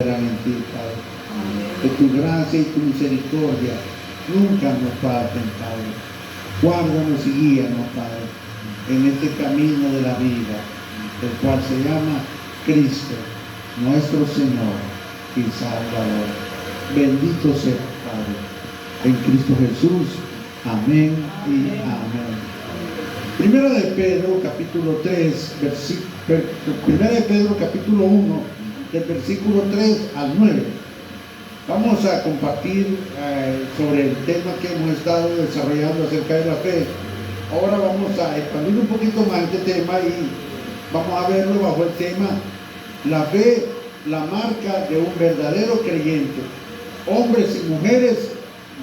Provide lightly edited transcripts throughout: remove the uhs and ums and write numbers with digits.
en ti, Padre. Que tu gracia y tu misericordia nunca nos falten, Padre. Guárdanos y guíanos, Padre, en este camino de la vida, el cual se llama Cristo, nuestro Señor y Salvador. Bendito sea, Padre, en Cristo Jesús. Amén y amén. Primera de Pedro, capítulo 3, Primera de Pedro, capítulo 1, del versículo 3 al 9. Vamos a compartir sobre el tema que hemos estado desarrollando acerca de la fe. Ahora vamos a expandir un poquito más este tema y vamos a verlo bajo el tema: la fe, la marca de un verdadero creyente, hombres y mujeres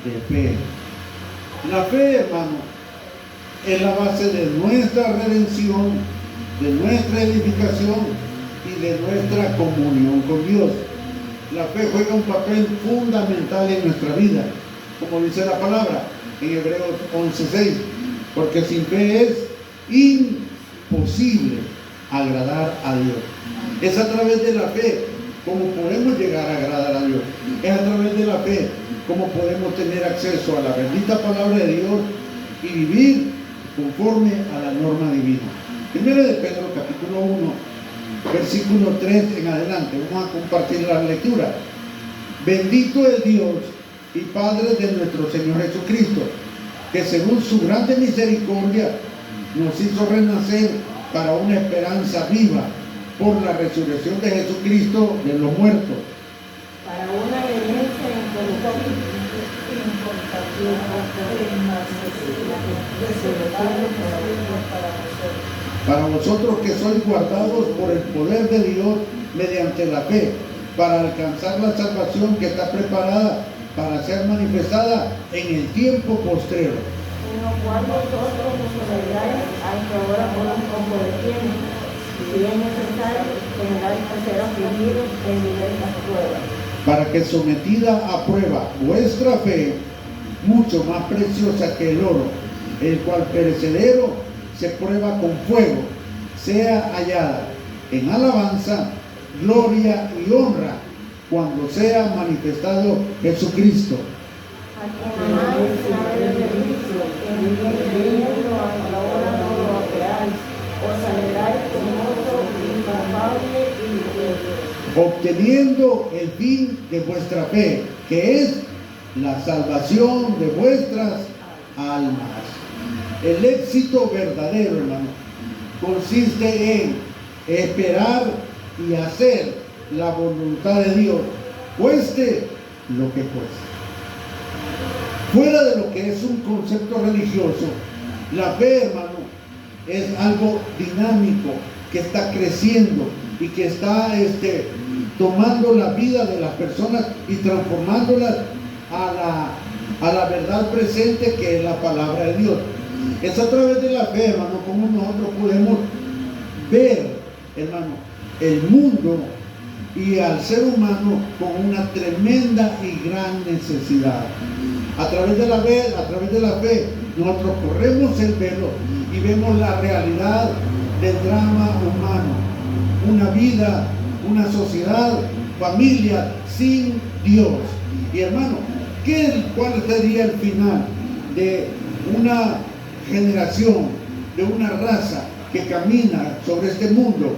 de fe. La fe, hermano, es la base de nuestra redención, de nuestra edificación y de nuestra comunión con Dios. La fe juega un papel fundamental en nuestra vida, como dice la palabra en Hebreos 11:6, porque sin fe es imposible agradar a Dios. Es a través de la fe como podemos llegar a agradar a Dios. Es a través de la fe como podemos tener acceso a la bendita palabra de Dios y vivir conforme a la norma divina. Primero de Pedro, capítulo 1, versículo 3 en adelante. Vamos a compartir la lectura. Bendito es Dios y Padre de nuestro Señor Jesucristo, que según su grande misericordia nos hizo renacer para una esperanza viva por la resurrección de Jesucristo de los muertos, para una herencia incorruptible para vosotros que sois guardados por el poder de Dios mediante la fe, para alcanzar la salvación que está preparada para ser manifestada en el tiempo postrero. En lo cual vosotros os alegráis, aunque ahora por un poco de tiempo, si es necesario, tengáis que ser afligidos en diversas pruebas, para que sometida a prueba vuestra fe, mucho más preciosa que el oro, el cual perecedero se prueba con fuego, sea hallada en alabanza, gloria y honra cuando sea manifestado Jesucristo, a quien amáis saber de Cristo, en viviendo aunque ahora no lo creáis, os alegráis con gozo inefable y glorioso, obteniendo el fin de vuestra fe, que es la salvación de vuestras almas. El éxito verdadero, hermano, consiste en esperar y hacer la voluntad de Dios, cueste lo que cueste. Fuera de lo que es un concepto religioso, la fe, hermano, es algo dinámico que está creciendo y que está tomando la vida de las personas y transformándolas a la verdad presente, que es la palabra de Dios. Es a través de la fe, hermano, como nosotros podemos ver, hermano, el mundo y al ser humano con una tremenda y gran necesidad. A través de la fe, nosotros corremos el velo y vemos la realidad del drama humano. Una vida, una sociedad, familia sin Dios. Y hermano, ¿cuál sería el final de una generación, de una raza que camina sobre este mundo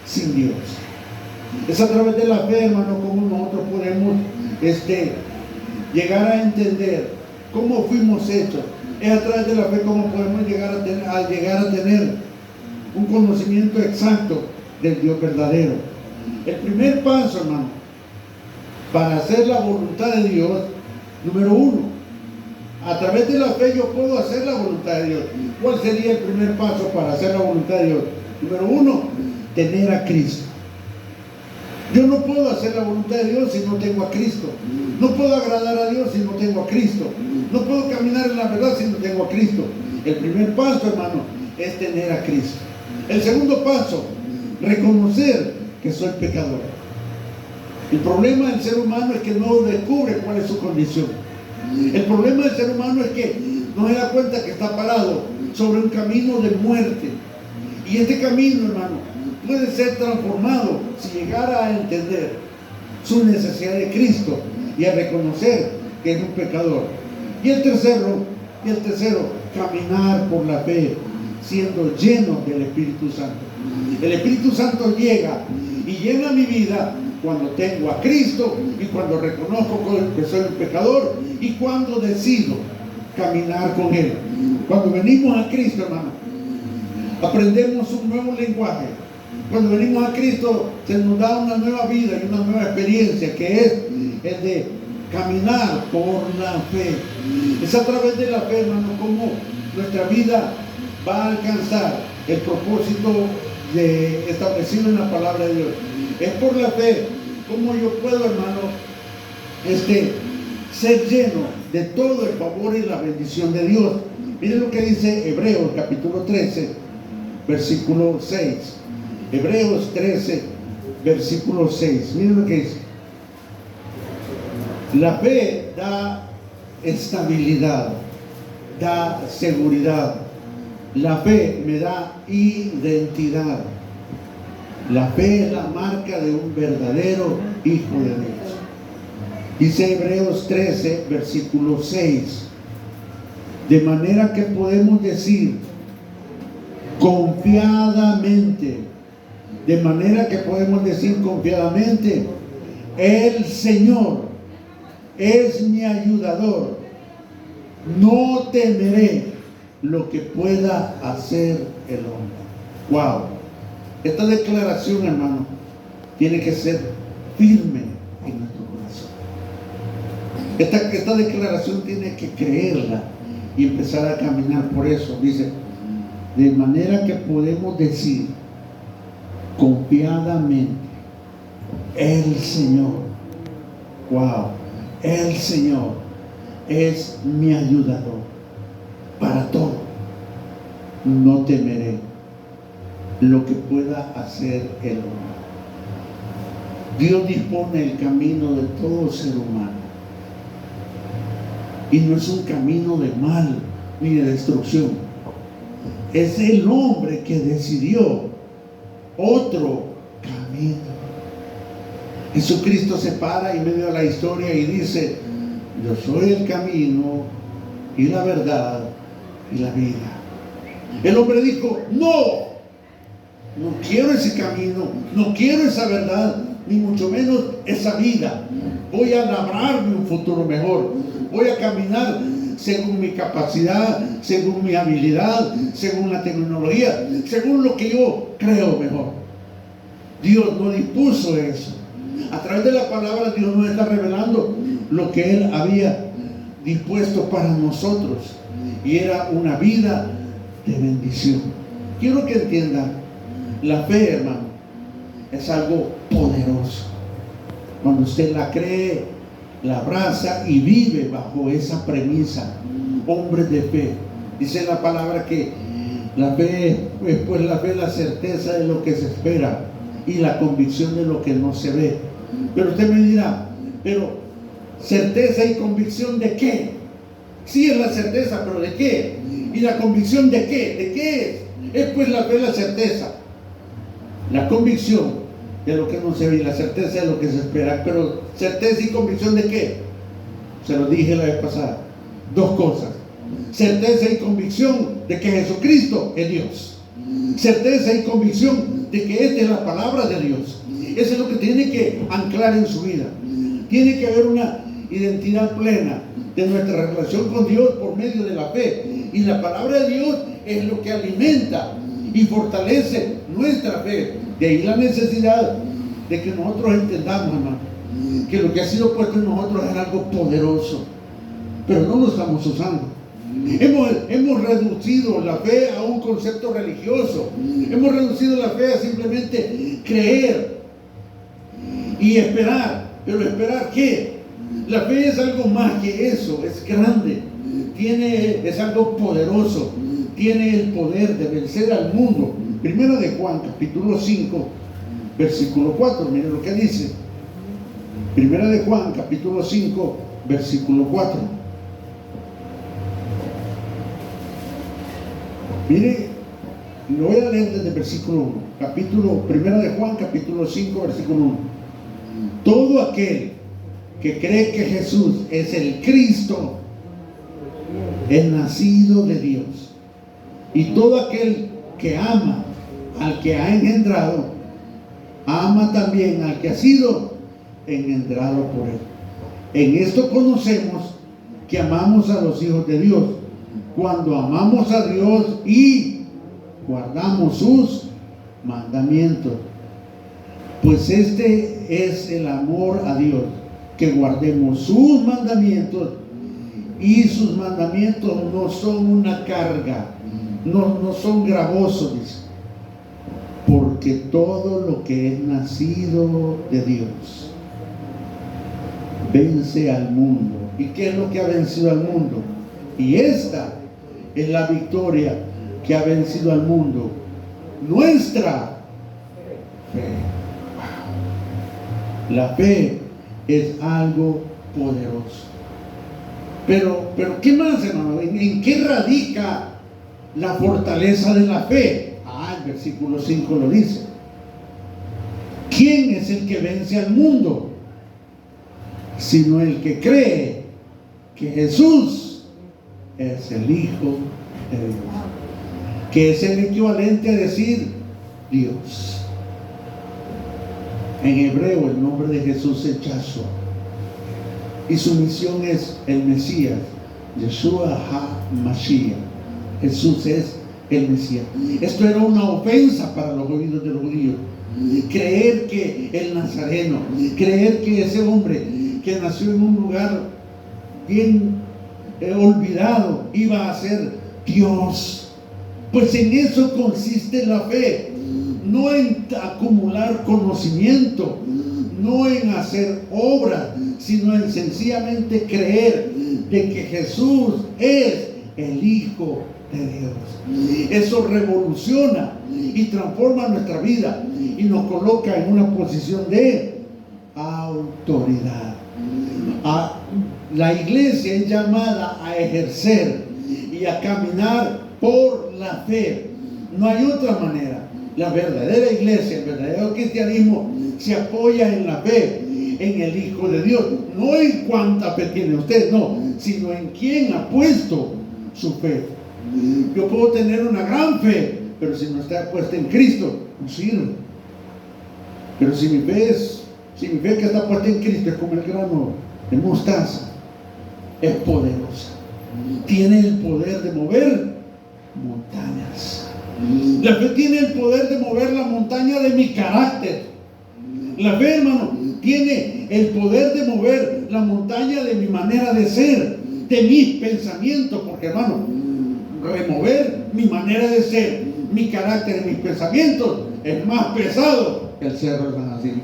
sin Dios? Es a través de la fe, hermano, como nosotros podemos llegar a entender cómo fuimos hechos. Es a través de la fe como podemos llegar a tener un conocimiento exacto del Dios verdadero. El primer paso, hermano, para hacer la voluntad de Dios, número uno, a través de la fe yo puedo hacer la voluntad de Dios. ¿Cuál sería el primer paso para hacer la voluntad de Dios? Número uno, tener a Cristo. Yo no puedo hacer la voluntad de Dios si no tengo a Cristo. No puedo agradar a Dios si no tengo a Cristo. No puedo caminar en la verdad si no tengo a Cristo. El primer paso, hermano, es tener a Cristo. El segundo paso, reconocer que soy pecador. El problema del ser humano es que no descubre cuál es su condición. El problema del ser humano es que no se da cuenta que está parado sobre un camino de muerte. Y este camino, hermano, puede ser transformado si llegara a entender su necesidad de Cristo y a reconocer que es un pecador. Y el tercero, caminar por la fe, siendo lleno del Espíritu Santo. El Espíritu Santo llega y llena mi vida cuando tengo a Cristo y cuando reconozco que soy un pecador y cuando decido caminar con Él. Cuando venimos a Cristo, hermano, aprendemos un nuevo lenguaje. Cuando venimos a Cristo se nos da una nueva vida y una nueva experiencia, que es el de caminar por la fe. Es a través de la fe, hermano, como nuestra vida va a alcanzar el propósito establecido en la palabra de Dios. Es por la fe como yo puedo, hermano, ser lleno de todo el favor y la bendición de Dios. Miren lo que dice Hebreos capítulo 13, versículo 6. Hebreos 13, versículo 6. Miren lo que dice. La fe da estabilidad, da seguridad. La fe me da identidad. La fe es la marca de un verdadero hijo de Dios. Dice Hebreos 13, versículo 6. De manera que podemos decir confiadamente, el Señor es mi ayudador, no temeré lo que pueda hacer el hombre. Wow. Esta declaración, hermano, tiene que ser firme en nuestro corazón. Esta declaración tiene que creerla y empezar a caminar por eso. Dice, de manera que podemos decir confiadamente, el Señor, wow, el Señor es mi ayudador para todo. No temeré lo que pueda hacer el hombre. Dios dispone el camino de todo ser humano. Y no es un camino de mal ni de destrucción. Es el hombre que decidió otro camino. Jesucristo se para en medio de la historia y dice: yo soy el camino y la verdad y la vida. El hombre dijo: no quiero ese camino, no quiero esa verdad, ni mucho menos esa vida. Voy a labrarme un futuro mejor. Voy a caminar según mi capacidad, según mi habilidad, según la tecnología, según lo que yo creo mejor. Dios no dispuso eso. A través de la palabra Dios nos está revelando lo que Él había dispuesto para nosotros, y era una vida de bendición. Quiero que entiendan, la fe, hermano, es algo poderoso. Cuando usted la cree, la abraza y vive bajo esa premisa. Hombres de fe. Dice la palabra que la fe, pues la fe es la certeza de lo que se espera y la convicción de lo que no se ve. Pero usted me dirá, pero certeza y convicción ¿de qué? Sí, es la certeza, pero ¿de qué? ¿Y la convicción de qué? ¿De qué es? Es pues la fe la certeza, la convicción de lo que no se ve y la certeza de lo que se espera. Pero certeza y convicción ¿de qué? Se lo dije la vez pasada. Dos cosas: certeza y convicción de que Jesucristo es Dios. Certeza y convicción de que esta es la palabra de Dios. Eso es lo que tiene que anclar en su vida. Tiene que haber una identidad plena de nuestra relación con Dios por medio de la fe. Y la palabra de Dios es lo que alimenta y fortalece nuestra fe. De ahí la necesidad de que nosotros entendamos, hermano, que lo que ha sido puesto en nosotros es algo poderoso, pero no lo estamos usando. Hemos reducido la fe a un concepto religioso. Hemos reducido la fe a simplemente creer y esperar. ¿Pero esperar qué? La fe es algo más que eso, es grande, es algo poderoso, tiene el poder de vencer al mundo. Primera de Juan, capítulo 5, versículo 4, miren lo que dice. Primera de Juan, capítulo 5, versículo 4. Mire, lo voy a leer desde el versículo 1. Primera de Juan, capítulo 5, versículo 1. Todo aquel que cree que Jesús es el Cristo es nacido de Dios. Y todo aquel que ama al que ha engendrado, ama también al que ha sido engendrado por él. En esto conocemos que amamos a los hijos de Dios, cuando amamos a Dios y guardamos sus mandamientos. Pues este es el amor a Dios, que guardemos sus mandamientos, y sus mandamientos no son una carga, no son gravosos, dice, porque todo lo que es nacido de Dios vence al mundo. ¿Y qué es lo que ha vencido al mundo? Y esta es la victoria que ha vencido al mundo: nuestra fe. La fe es algo poderoso. Pero ¿qué más, hermano? ¿En qué radica la fortaleza de la fe? El versículo 5 lo dice. ¿Quién es el que vence al mundo? Sino el que cree que Jesús es el Hijo de Dios, que es el equivalente a decir Dios. En hebreo el nombre de Jesús es Yahshua, y su misión es el Mesías, Yeshua HaMashiach. Jesús es el Mesías. Esto era una ofensa para los oídos de los judíos. Creer que el nazareno, creer que ese hombre que nació en un lugar bien olvidado iba a ser Dios. Pues en eso consiste la fe, no en acumular conocimiento, no en hacer obras, sino en sencillamente creer de que Jesús es el Hijo de Dios. Eso revoluciona y transforma nuestra vida y nos coloca en una posición de autoridad. La iglesia es llamada a ejercer y a caminar por la fe. No hay otra manera. La verdadera iglesia, el verdadero cristianismo se apoya en la fe, en el Hijo de Dios. No en cuánta fe tiene usted, no, sino en quién ha puesto su fe. Yo puedo tener una gran fe, pero si no está puesta en Cristo, no sirve. Pero si mi fe que está puesta en Cristo es como el grano de mostaza, es poderosa, tiene el poder de mover montañas. La fe tiene el poder de mover la montaña de mi carácter. La fe, hermano, tiene el poder de mover la montaña de mi manera de ser, de mis pensamientos, porque, hermano, remover mi manera de ser, mi carácter y mis pensamientos es más pesado que el cerro de San Jacinto.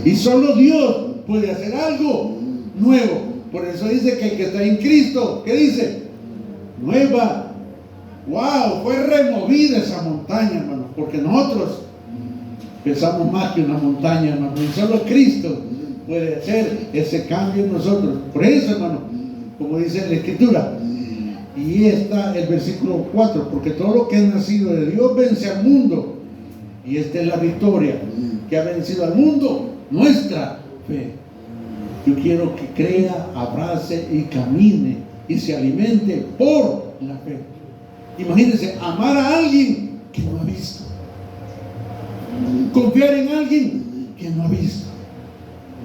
Y solo Dios puede hacer algo nuevo. Por eso dice que el que está en Cristo, ¿qué dice? Nueva. ¡Wow! Fue removida esa montaña, hermano, porque nosotros pesamos más que una montaña, hermano, y solo Cristo puede hacer ese cambio en nosotros. Por eso, hermano, como dice en la Escritura, y está el versículo 4, porque todo lo que es nacido de Dios vence al mundo, y esta es la victoria que ha vencido al mundo, nuestra fe. Yo quiero que crea, abrace y camine y se alimente por la fe. Imagínense, amar a alguien que no ha visto, confiar en alguien que no ha visto.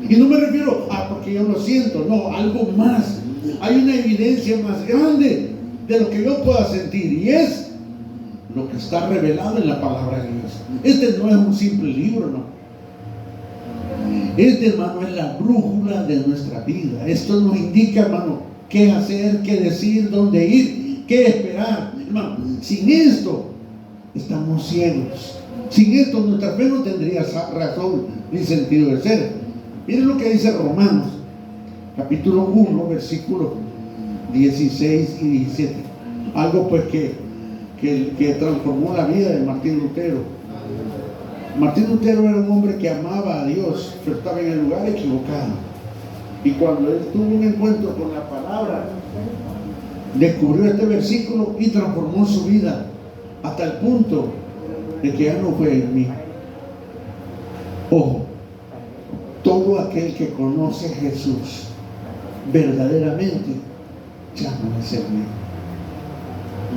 Y no me refiero a porque yo lo siento, no, algo más. Hay una evidencia más grande de lo que yo pueda sentir, y es lo que está revelado en la palabra de Dios. Este no es un simple libro, no. Este, hermano, es la brújula de nuestra vida. Esto nos indica, hermano, qué hacer, qué decir, dónde ir, qué esperar. Hermano, sin esto estamos ciegos. Sin esto nuestra fe no tendría razón ni sentido de ser. Miren lo que dice Romanos, capítulo 1, versículos 16 y 17. Algo pues que transformó la vida de Martín Lutero. Martín Lutero era un hombre que amaba a Dios, pero estaba en el lugar equivocado. Y cuando él tuvo un encuentro con la palabra, descubrió este versículo y transformó su vida hasta el punto de que ya no fue en mí. Ojo, todo aquel que conoce a Jesús verdaderamente ya no es el mismo.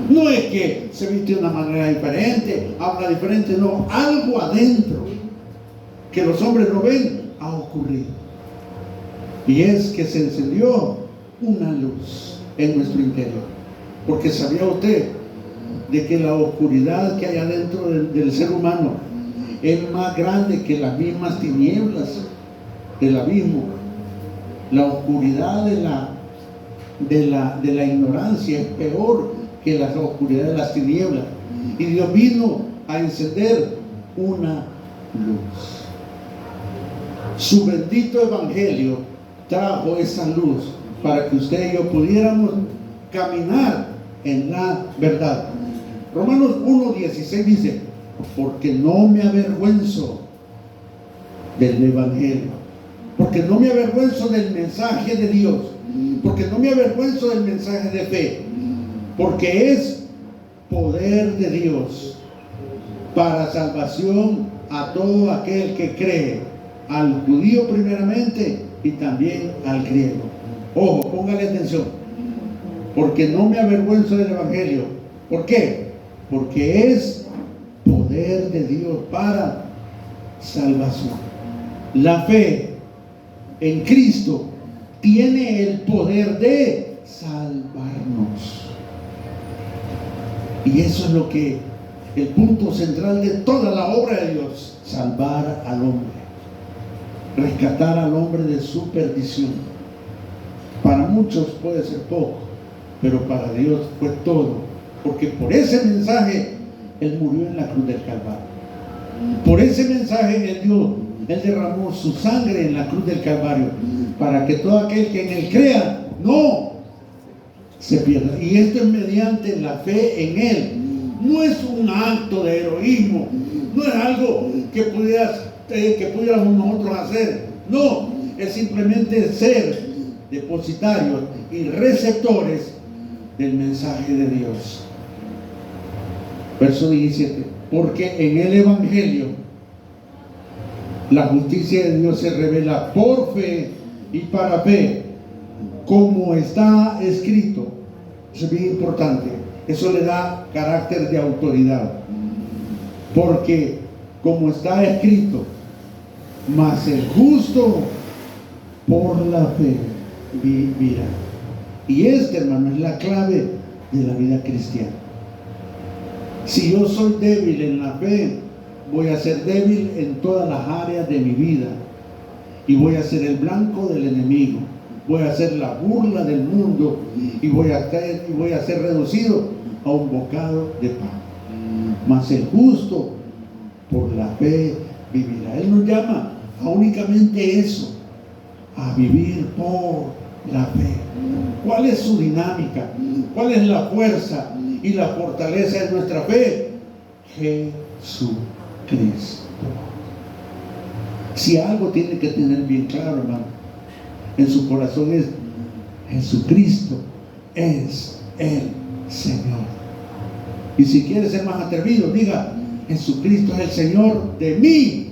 No es que se viste de una manera diferente, habla diferente, no, algo adentro que los hombres no ven ha ocurrido. Y es que se encendió una luz en nuestro interior. Porque sabía usted de que la oscuridad que hay adentro del ser humano es más grande que las mismas tinieblas del abismo. La oscuridad de la ignorancia es peor que la oscuridad de las tinieblas. Y Dios vino a encender una luz. Su bendito evangelio trajo esa luz para que usted y yo pudiéramos caminar en la verdad. Romanos 1:16 dice: porque no me avergüenzo del evangelio, porque no me avergüenzo del mensaje de Dios, porque no me avergüenzo del mensaje de fe, porque es poder de Dios para salvación a todo aquel que cree, al judío primeramente y también al griego. Ojo, póngale atención. Porque no me avergüenzo del evangelio. ¿Por qué? Porque es poder de Dios para salvación. La fe en Cristo tiene el poder de salvarnos. Y eso es lo que el punto central de toda la obra de Dios: salvar al hombre, rescatar al hombre de su perdición. Para muchos puede ser poco, pero para Dios fue todo, porque por ese mensaje Él murió en la cruz del Calvario. Por ese mensaje Él derramó su sangre en la cruz del Calvario, para que todo aquel que en Él crea no se pierda. Y esto es mediante la fe en Él. No es un acto de heroísmo, no es algo que pudiéramos nosotros hacer. No, es simplemente ser depositarios y receptores del mensaje de Dios. Verso 17: porque en el evangelio la justicia de Dios se revela por fe y para fe, como está escrito. Eso es bien importante. Eso le da carácter de autoridad. Porque como está escrito: mas el justo por la fe vivirá. Y hermano, es la clave de la vida cristiana. Si yo soy débil en la fe, voy a ser débil en todas las áreas de mi vida, y voy a ser el blanco del enemigo, voy a ser la burla del mundo, y voy a ser reducido a un bocado de pan. Mas el justo por la fe vivirá. Él nos llama a únicamente eso, a vivir por la fe. ¿Cuál es su dinámica? ¿Cuál es la fuerza y la fortaleza de nuestra fe? Jesucristo. Si algo tiene que tener bien claro, hermano, en su corazón, es: Jesucristo es el Señor. Y si quiere ser más atrevido, diga: Jesucristo es el Señor de mi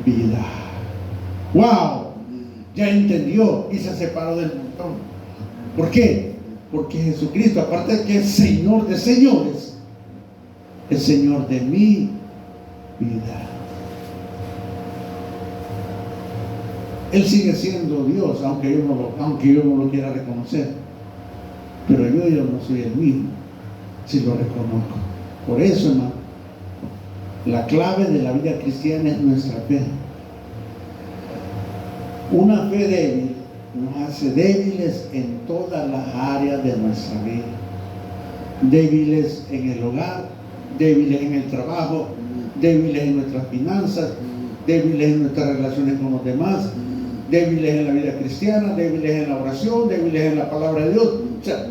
vida. ¡Wow! Ya entendió y se separó del montón. ¿Por qué? Porque Jesucristo, aparte de que es Señor de señores, es Señor de mi vida. Él sigue siendo Dios, aunque yo no lo quiera reconocer. Pero yo no soy el mismo si lo reconozco. Por eso, hermano, la clave de la vida cristiana es nuestra fe. Una fe débil nos hace débiles en todas las áreas de nuestra vida. Débiles en el hogar, débiles en el trabajo, débiles en nuestras finanzas, débiles en nuestras relaciones con los demás, débiles en la vida cristiana, débiles en la oración, débiles en la palabra de Dios. O sea,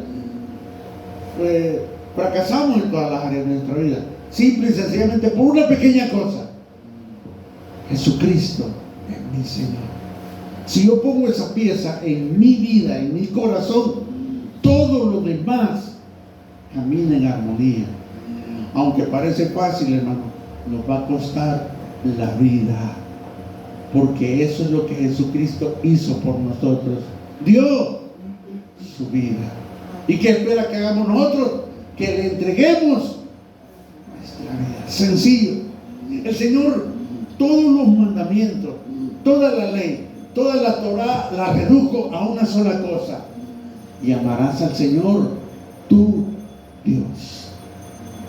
fracasamos en todas las áreas de nuestra vida, simple y sencillamente por una pequeña cosa: Jesucristo es mi Señor. Si yo pongo esa pieza en mi vida, en mi corazón, todo lo demás camina en armonía. Aunque parece fácil, hermano, nos va a costar la vida. porque eso es lo que Jesucristo hizo por nosotros. Dio su vida. ¿Y qué espera que hagamos nosotros? Que le entreguemos nuestra vida. Sencillo. El Señor, todos los mandamientos, toda la ley, toda la Torá la redujo a una sola cosa: y amarás al Señor tu Dios.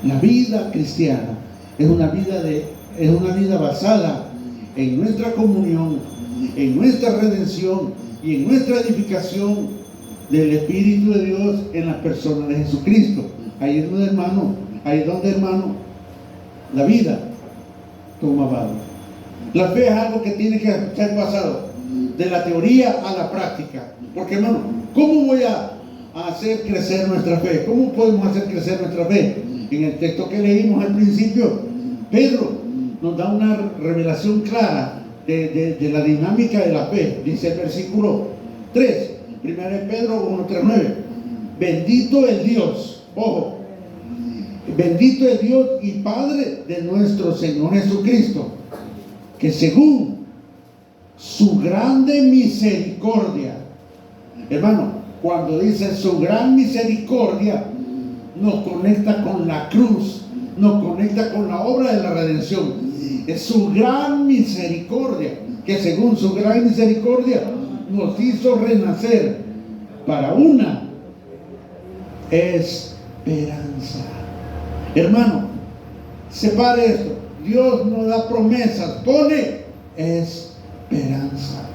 La vida cristiana es una vida basada en nuestra comunión, en nuestra redención y en nuestra edificación del Espíritu de Dios en la persona de Jesucristo. Ahí es donde, hermano, la vida toma valor. La fe es algo que tiene que ser pasado de la teoría a la práctica. Porque, hermano, ¿cómo voy a hacer crecer nuestra fe? ¿Cómo podemos hacer crecer nuestra fe? En el texto que leímos al principio, Pedro nos da una revelación clara de la dinámica de la fe. Dice el versículo 3, 1 Pedro 1:3-9. Bendito el Dios, ojo, bendito el Dios y Padre de nuestro Señor Jesucristo, que según su grande misericordia, hermano, cuando dice su gran misericordia, nos conecta con la cruz, nos conecta con la obra de la redención. Es su gran misericordia, que según su gran misericordia nos hizo renacer para una esperanza. Hermano, separe esto. Dios no da promesas, pone esperanza.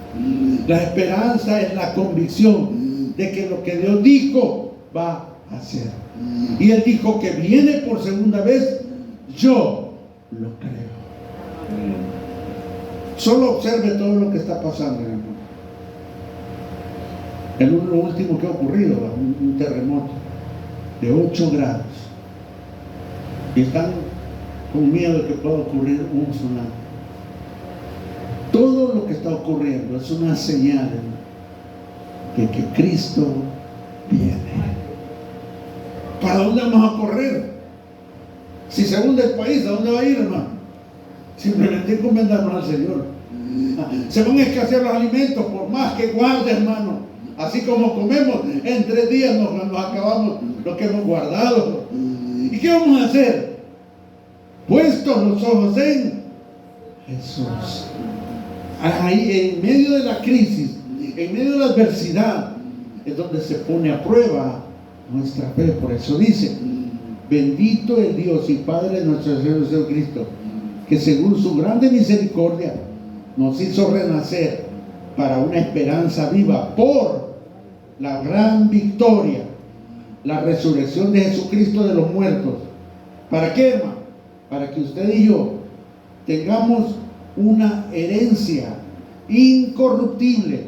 La esperanza es la convicción de que lo que Dios dijo va a hacer. Y Él dijo que viene por segunda vez. Yo lo creo. Solo observe todo lo que está pasando, hermano. En lo último que ha ocurrido, un terremoto de 8 grados. Y están con miedo de que pueda ocurrir un tsunami. Todo lo que está ocurriendo es una señal de que Cristo viene. ¿Para dónde vamos a correr? Si se hunde el país, ¿a dónde va a ir, hermano? Simplemente encomendarnos al Señor. Se van a escasear los alimentos, por más que guarde, hermano. Así como comemos, en 3 días nos acabamos lo que hemos guardado. ¿Y qué vamos a hacer? Puestos los ojos en Jesús. Ahí, en medio de la crisis, en medio de la adversidad, es donde se pone a prueba nuestra fe. Por eso dice: bendito el Dios y Padre de nuestro Señor Jesucristo, que según su grande misericordia nos hizo renacer para una esperanza viva por la gran victoria, la resurrección de Jesucristo de los muertos. ¿Para qué, hermano? Para que usted y yo tengamos una herencia incorruptible,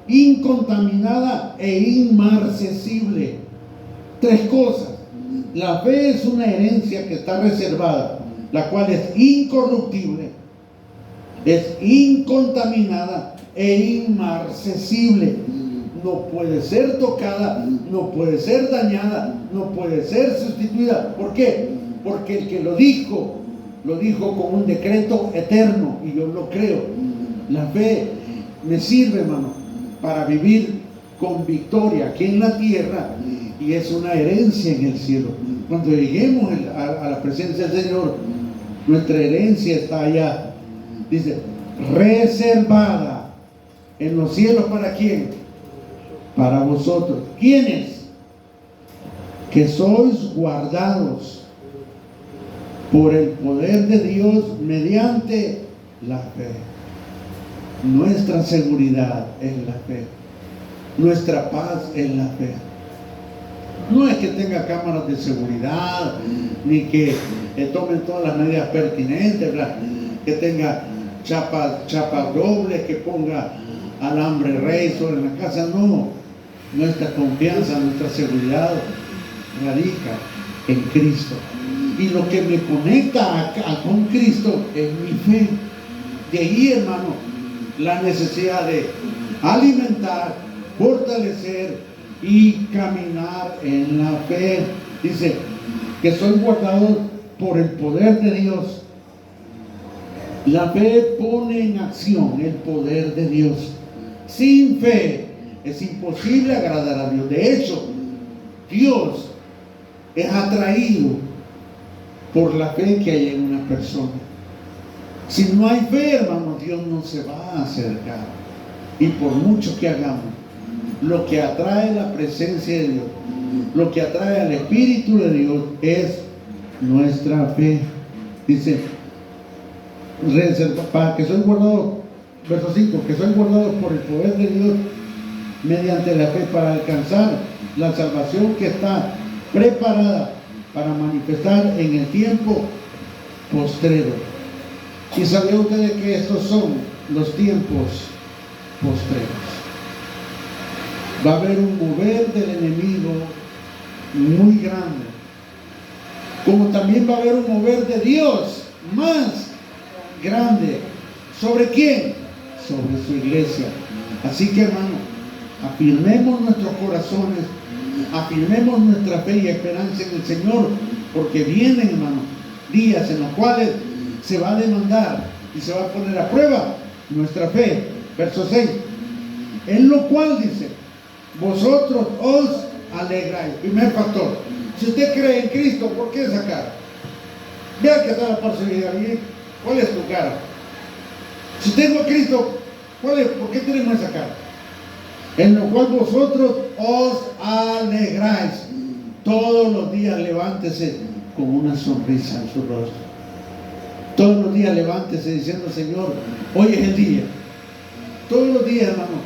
incontaminada e inmarcesible. 3 cosas. La fe es una herencia que está reservada, la cual es incorruptible, es incontaminada e inmarcesible. No puede ser tocada, no puede ser dañada, no puede ser sustituida. ¿Por qué? Porque el que lo dijo con un decreto eterno, y yo lo creo. La fe me sirve, hermano, para vivir con victoria aquí en la tierra, y es una herencia en el cielo. Cuando lleguemos a la presencia del Señor, nuestra herencia está allá. Dice, reservada en los cielos. ¿Para quién? Para vosotros. ¿Quiénes? Que sois guardados por el poder de Dios mediante la fe. Nuestra seguridad es la fe. Nuestra paz es la fe. No es que tenga cámaras de seguridad, ni que tomen todas las medidas pertinentes, ¿verdad? Que tenga chapas dobles, que ponga alambre rey sobre la casa. No, nuestra confianza, nuestra seguridad radica en Cristo. Y lo que me conecta con Cristo es mi fe. De ahí, hermano, la necesidad de alimentar, fortalecer y caminar en la fe. Dice que soy guardado por el poder de Dios La fe pone en acción el poder de Dios. Sin fe es imposible agradar a Dios. De hecho, Dios es atraído por la fe que hay en una persona. Si no hay fe, hermano, Dios no se va a acercar. Y por mucho que hagamos, lo que atrae la presencia de Dios, lo que atrae al Espíritu de Dios es nuestra fe. Dice, para que soy guardado, verso 5, que soy guardado por el poder de Dios mediante la fe para alcanzar la salvación que está preparada para manifestar en el tiempo postrero. ¿Y sabía ustedes que estos son los tiempos postreros? Va a haber un mover del enemigo muy grande, como también va a haber un mover de Dios más grande. ¿Sobre quién? Sobre su iglesia. Así que, hermano, afirmemos nuestros corazones, afirmemos nuestra fe y esperanza en el Señor, porque vienen, hermano, días en los cuales se va a demandar y se va a poner a prueba nuestra fe. Verso 6, en lo cual dice, vosotros os alegráis. Primer factor, si usted cree en Cristo, ¿por qué esa cara? Vea que está la posibilidad. ¿Cuál es tu cara? Si tengo a Cristo, ¿por qué tenemos esa cara? En lo cual vosotros os alegráis. Todos los días levántese con una sonrisa en su rostro. Todos los días levántese diciendo, Señor, hoy es el día. Todos los días, hermano,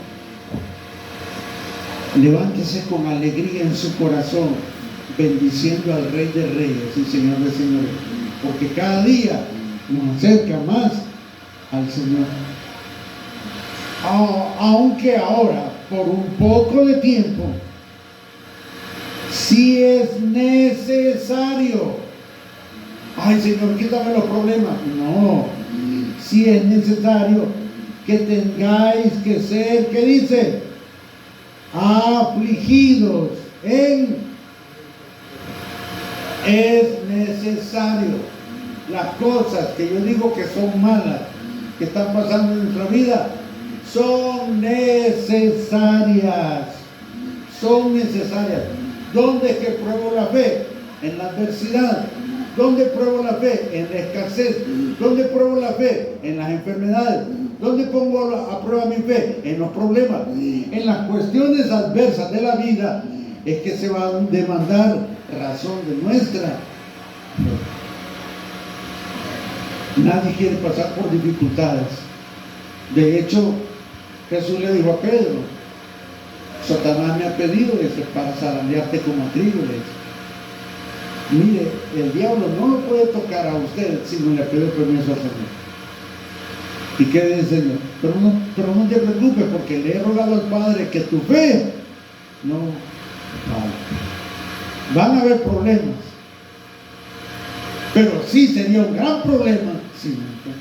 levántese con alegría en su corazón, bendiciendo al Rey de Reyes y Señor de Señores, porque cada día nos acerca más al Señor. Aunque ahora, por un poco de tiempo, si es necesario. Ay, Señor, quítame los problemas. No, si es necesario que tengáis que ser, ¿qué dice? Afligidos es necesario. Las cosas que yo digo que son malas, que están pasando en nuestra vida, son necesarias. Son necesarias. ¿Dónde es que pruebo la fe? En la adversidad. ¿Dónde pruebo la fe? En la escasez. ¿Dónde pruebo la fe? En las enfermedades. ¿Dónde pongo a prueba mi fe? En los problemas. En las cuestiones adversas de la vida es que se va a demandar razón de nuestra fe. Nadie quiere pasar por dificultades. De hecho, Jesús le dijo a Pedro, Satanás me ha pedido para zarandearte como a trigo. Mire, el diablo no lo puede tocar a usted si no le pide permiso al Señor. ¿Y qué dice el Señor? Pero no te preocupes, porque le he rogado al Padre que tu fe no vale. Van a haber problemas, pero sí sería un gran problema sin fe.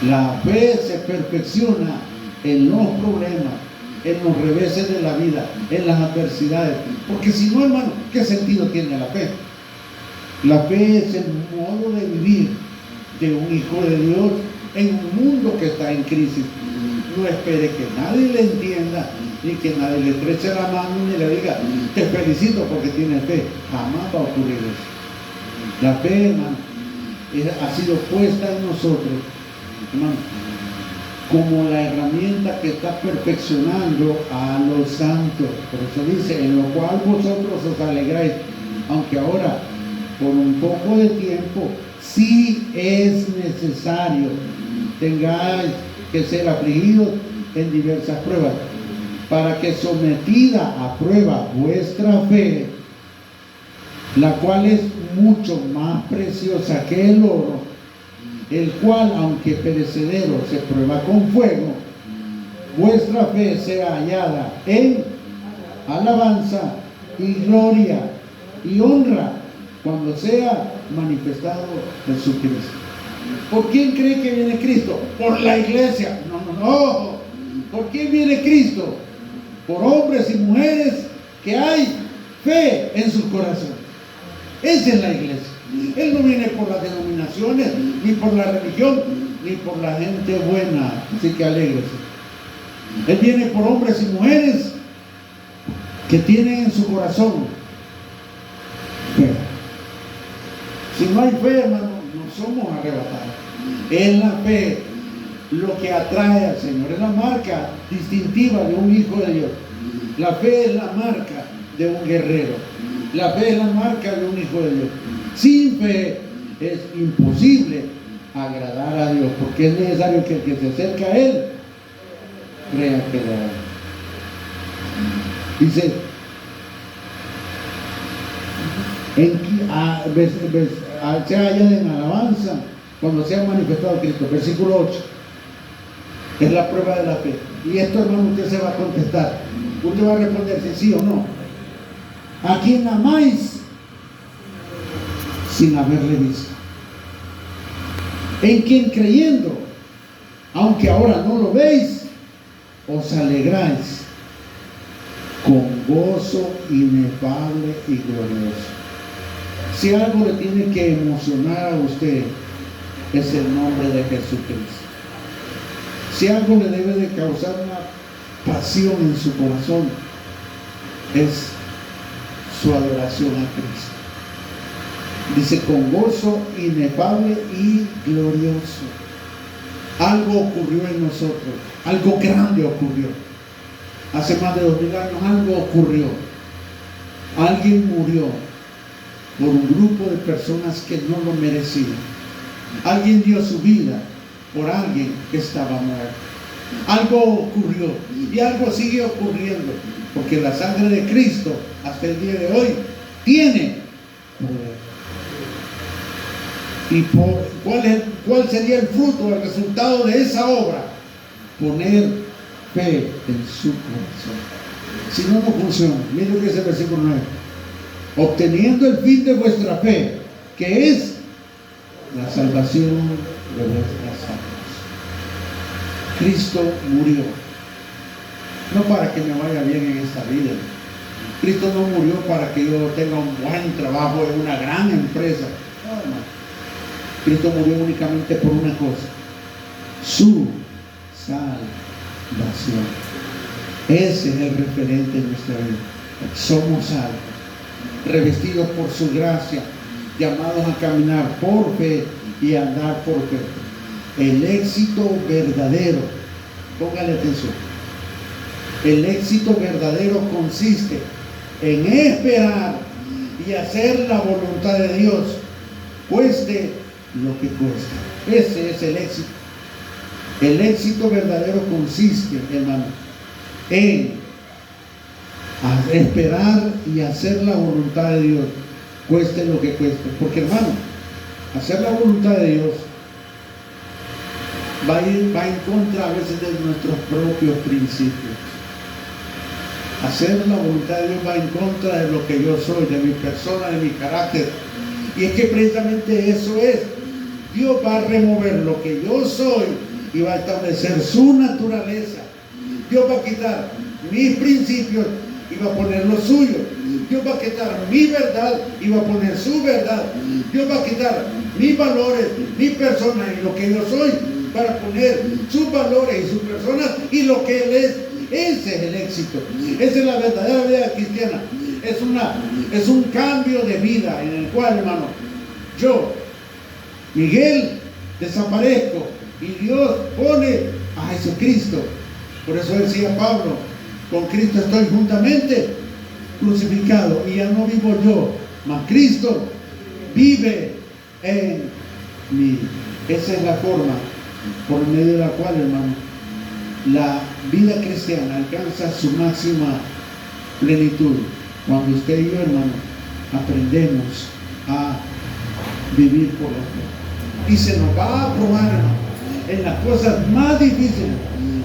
La fe se perfecciona en los problemas, en los reveses de la vida, en las adversidades. Porque si no, hermano, ¿qué sentido tiene la fe? La fe es el modo de vivir de un hijo de Dios en un mundo que está en crisis. No espere que nadie le entienda, ni que nadie le estreche la mano, ni le diga, te felicito porque tienes fe. Jamás va a ocurrir eso. La fe, hermano, ha sido puesta en nosotros, hermano, como la herramienta que está perfeccionando a los santos. Por eso dice, en lo cual vosotros os alegráis, aunque ahora, por un poco de tiempo, si es necesario, tengáis que ser afligidos en diversas pruebas, para que sometida a prueba vuestra fe, la cual es mucho más preciosa que el oro, el cual, aunque perecedero, se prueba con fuego, vuestra fe sea hallada en alabanza y gloria y honra cuando sea manifestado Jesucristo. ¿Por quién cree que viene Cristo? Por la iglesia. No. ¿Por quién viene Cristo? Por hombres y mujeres que hay fe en sus corazones. Esa es la iglesia. Él no viene por las denominaciones, ni por la religión, ni por la gente buena, así que alégrese. Él viene por hombres y mujeres que tienen en su corazón fe. Si no hay fe, hermano, no somos arrebatados. Es la fe lo que atrae al Señor, es la marca distintiva de un hijo de Dios. La fe es la marca de un guerrero. La fe es la marca de un hijo de Dios. Sin fe es imposible agradar a Dios, porque es necesario que el que se acerca a Él crea que le ama. Dice, sea hallada en alabanza cuando sea manifestado Cristo. Versículo 8. Es la prueba de la fe. Y esto, hermano, usted se va a contestar. Usted va a responder si sí o no. ¿A quién amáis sin haberle visto? En quien creyendo, aunque ahora no lo veis, os alegráis con gozo inefable y glorioso. Si algo le tiene que emocionar a usted, es el nombre de Jesucristo. Si algo le debe de causar una pasión en su corazón, es su adoración a Cristo. Dice, con gozo inefable y glorioso. Algo ocurrió en nosotros, algo grande ocurrió. Hace más de 2000 años algo ocurrió. Alguien murió por un grupo de personas que no lo merecían. Alguien dio su vida por alguien que estaba muerto. Algo ocurrió y algo sigue ocurriendo, porque la sangre de Cristo hasta el día de hoy tiene poder. ¿Y cuál sería el fruto, el resultado de esa obra? Poner fe en su corazón. Si no, no funciona. Miren lo que dice el versículo 9. Obteniendo el fin de vuestra fe, que es la salvación de vuestras almas. Cristo murió no para que me vaya bien en esta vida. Cristo no murió para que yo tenga un buen trabajo en una gran empresa. No, hermano. Cristo murió únicamente por una cosa: su salvación. Ese es el referente de nuestra vida. Somos salvos, revestidos por su gracia, llamados a caminar por fe y a andar por fe. El éxito verdadero, póngale atención, el éxito verdadero consiste en esperar y hacer la voluntad de Dios, cueste lo que cueste. Ese es el éxito. El éxito verdadero consiste, hermano, en esperar y hacer la voluntad de Dios, cueste lo que cueste. Porque, hermano, hacer la voluntad de Dios va en contra a veces de nuestros propios principios. Hacer la voluntad de Dios va en contra de lo que yo soy, de mi persona, de mi carácter. Y es que precisamente eso es. Dios va a remover lo que yo soy y va a establecer su naturaleza. Dios va a quitar mis principios y va a poner los suyos. Dios va a quitar mi verdad y va a poner su verdad. Dios va a quitar mis valores, mi persona y lo que yo soy, para poner sus valores y sus personas y lo que Él es. Ese es el éxito. Esa es la verdadera vida cristiana. Es un cambio de vida en el cual, hermano, yo, Miguel, desaparezco y Dios pone a Jesucristo. Por eso decía Pablo, con Cristo estoy juntamente crucificado y ya no vivo yo, mas Cristo vive en mí. Esa es la forma por medio de la cual, hermano, la vida cristiana alcanza su máxima plenitud. Cuando usted y yo, hermano, aprendemos a vivir por la fe. Y se nos va a probar, hermano, en las cosas más difíciles.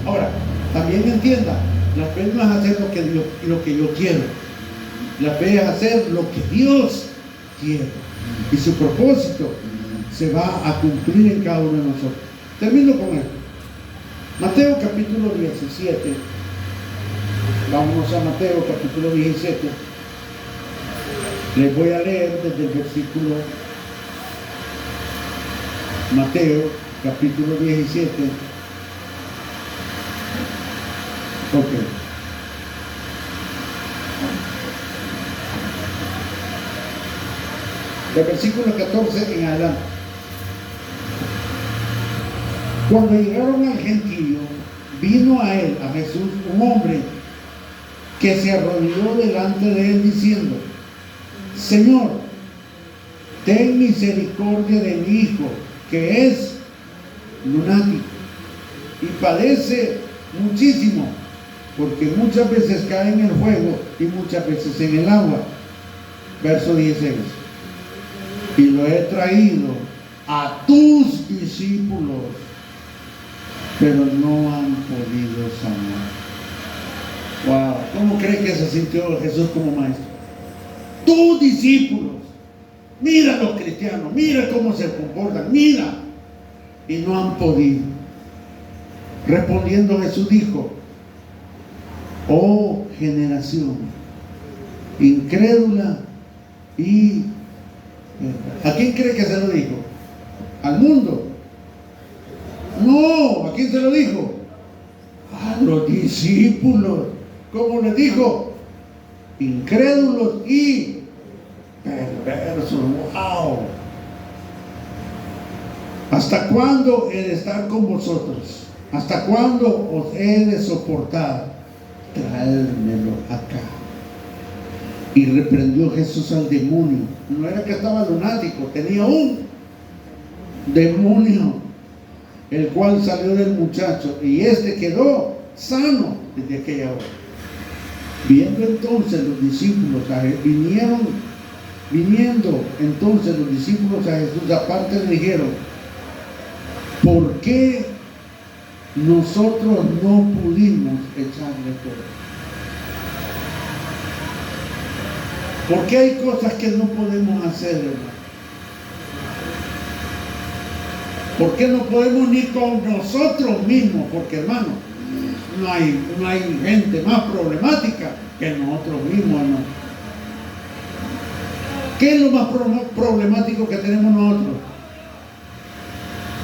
Ahora, también entienda, la fe no es hacer lo que yo quiero. La fe es hacer lo que Dios quiere. Y su propósito se va a cumplir en cada uno de nosotros. Termino con esto. Mateo capítulo 17. Vámonos a Mateo capítulo 17. Les voy a leer desde el versículo Mateo capítulo 17. Ok. Del versículo 14 en adelante. Cuando llegaron al gentío, vino a él, a Jesús, un hombre que se arrodilló delante de él diciendo: Señor, ten misericordia de mi hijo, que es lunático y padece muchísimo, porque muchas veces cae en el fuego y muchas veces en el agua. Verso 16. Y lo he traído a tus discípulos, pero no han podido sanar. Wow, ¿cómo cree que se sintió Jesús como maestro? Tus discípulos, mira los cristianos, mira cómo se comportan, mira, y no han podido. Respondiendo Jesús dijo: oh generación incrédula y... ¿A quién cree que se lo dijo? ¿Al mundo? No, ¿a quién se lo dijo? A los discípulos. ¿Cómo les dijo? Incrédulos y perversos. ¡Wow! ¿Hasta cuándo he de estar con vosotros? ¿Hasta cuándo os he de soportar? Traérmelo acá. Y reprendió Jesús al demonio. No era que estaba lunático, tenía un demonio, el cual salió del muchacho, y este quedó sano desde aquella hora. Viniendo entonces los discípulos a Jesús aparte, le dijeron: ¿por qué nosotros no pudimos echarle fuera? Porque hay cosas que no podemos hacer, hermano. ¿Por qué no podemos ni con nosotros mismos? Porque, hermano, no hay gente más problemática que nosotros mismos, hermano. ¿Qué es lo más problemático que tenemos nosotros?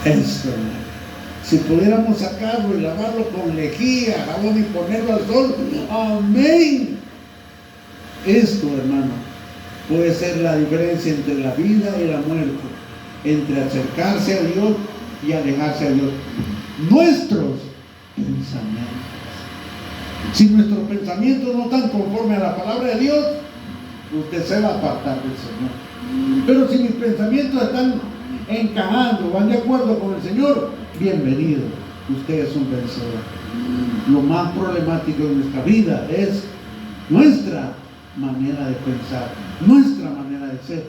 Esto, hermano. Si pudiéramos sacarlo y lavarlo con lejía, jabón y ponerlo al sol, amén. Esto, hermano, puede ser la diferencia entre la vida y la muerte, entre acercarse a Dios y alejarse a Dios. Nuestros pensamientos. Si nuestros pensamientos no están conforme a la palabra de Dios, usted se va a apartar del Señor. Pero si mis pensamientos están encajando, van de acuerdo con el Señor, bienvenido, usted es un vencedor. Lo más problemático de nuestra vida es nuestra manera de pensar, nuestra manera de ser.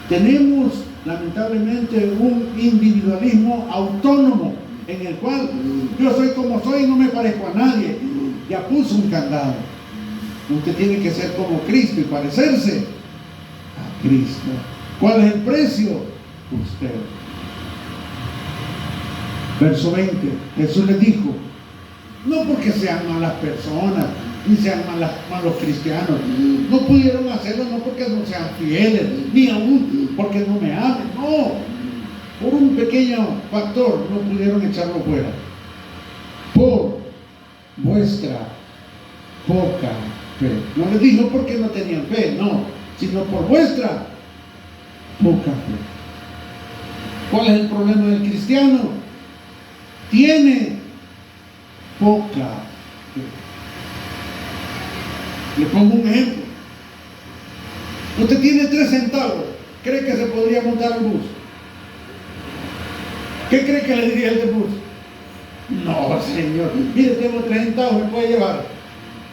Tenemos lamentablemente un individualismo autónomo en el cual yo soy como soy y no me parezco a nadie. Ya puso un candado. Usted tiene que ser como Cristo y parecerse a Cristo. ¿Cuál es el precio? Usted. Verso 20. Jesús les dijo: no porque sean malas personas ni sean malos cristianos, no pudieron hacerlo, no porque no sean fieles, ni aún porque no me amen, no, por un pequeño factor no pudieron echarlo fuera, por vuestra poca fe. No les dijo porque no tenían fe, no, sino por vuestra poca fe. ¿Cuál es el problema del cristiano? Tiene poca fe. Le pongo un ejemplo. Usted tiene 3 centavos. ¿Cree que se podría montar al bus? ¿Qué cree que le diría el del bus? No, señor. Mire, tengo 3 centavos, ¿me puede llevar?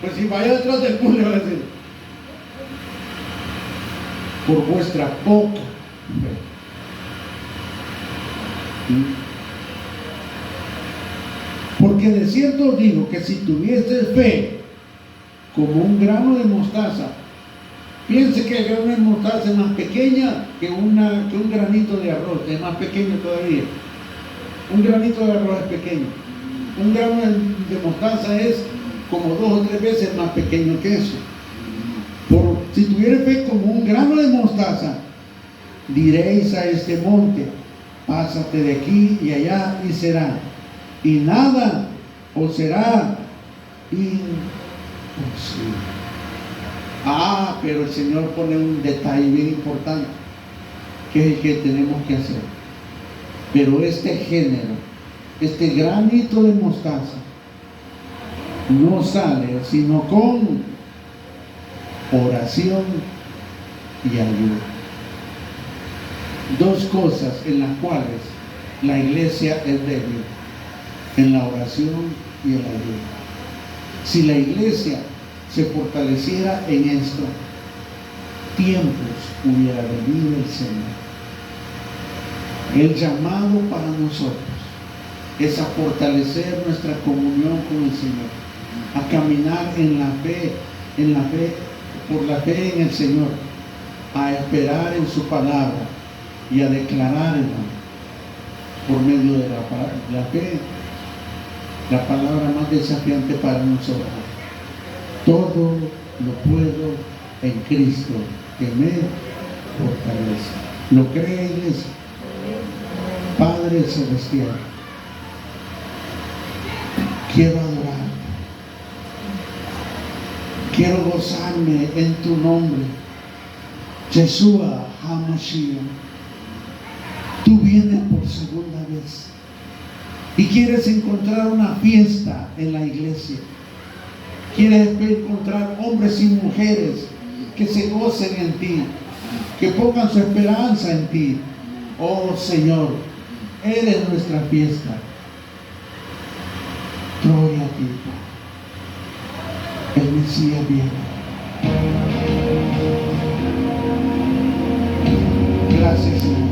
Pues si vaya detrás del bus le va a decir: por vuestra poca fe. Porque de cierto os digo que si tuviese fe como un grano de mostaza, piense que el grano de mostaza es más pequeña que un granito de arroz, es más pequeño todavía. Un granito de arroz es pequeño. Un grano de mostaza es como 2 o 3 veces más pequeño que eso. Si tuviera fe como un grano de mostaza, diréis a este monte: pásate de aquí y allá y será. Y nada os será imposible. Pero el Señor pone un detalle bien importante, que es el que tenemos que hacer. Pero este género, este granito de mostaza, no sale sino con oración y ayuda. Dos cosas en las cuales la iglesia es débil: en la oración y en la ayuda. Si la iglesia se fortaleciera en esto, tiempos hubiera venido el Señor. El llamado para nosotros es a fortalecer nuestra comunión con el Señor, a caminar en la fe, por la fe en el Señor, a esperar en su palabra y a declararla por medio de la fe, la palabra más desafiante para nosotros. Todo lo puedo en Cristo que me fortalece. ¿Lo cree, iglesia? Padre Celestial, quiero adorarte, quiero gozarme en tu nombre, Yeshua HaMashiach. Tú vienes por segunda vez y quieres encontrar una fiesta en la iglesia. Quieres encontrar hombres y mujeres que se gocen en ti, que pongan su esperanza en ti. Oh Señor, eres nuestra fiesta. Gloria a ti. El Mesías viene. Gracias, Señor.